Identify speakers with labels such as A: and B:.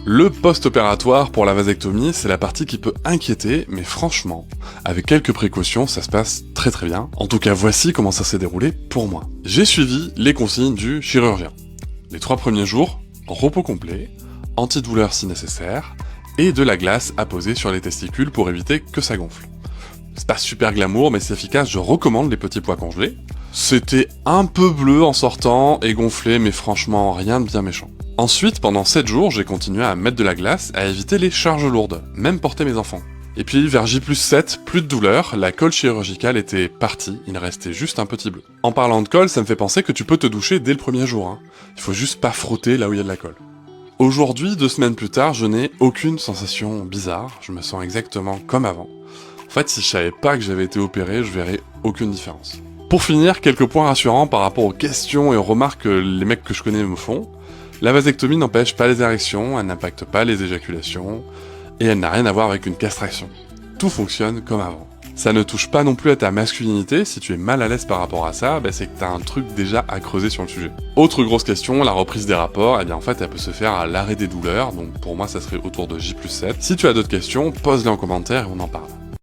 A: Le post-opératoire pour la vasectomie, c'est la partie qui peut inquiéter, mais franchement, avec quelques précautions, ça se passe très très bien. En tout cas, voici comment ça s'est déroulé pour moi. J'ai suivi les consignes du chirurgien. Les 3 premiers jours, repos complet, antidouleur si nécessaire, et de la glace à poser sur les testicules pour éviter que ça gonfle. C'est pas super glamour, mais c'est efficace, je recommande les petits pois congelés. C'était un peu bleu en sortant et gonflé, mais franchement rien de bien méchant. Ensuite, pendant 7 jours, j'ai continué à mettre de la glace, à éviter les charges lourdes, même porter mes enfants. Et puis vers J+7, plus de douleur, la colle chirurgicale était partie, il restait juste un petit bleu. En parlant de colle, ça me fait penser que tu peux te doucher dès le premier jour, hein. Il faut juste pas frotter là où il y a de la colle. Aujourd'hui, 2 semaines plus tard, je n'ai aucune sensation bizarre, je me sens exactement comme avant. En fait, si je savais pas que j'avais été opéré, je verrais aucune différence. Pour finir, quelques points rassurants par rapport aux questions et aux remarques que les mecs que je connais me font. La vasectomie n'empêche pas les érections, elle n'impacte pas les éjaculations, et elle n'a rien à voir avec une castration. Tout fonctionne comme avant. Ça ne touche pas non plus à ta masculinité, si tu es mal à l'aise par rapport à ça, c'est que t'as un truc déjà à creuser sur le sujet. Autre grosse question, la reprise des rapports, en fait elle peut se faire à l'arrêt des douleurs, donc pour moi ça serait autour de J+7. Si tu as d'autres questions, pose-les en commentaire et on en parle.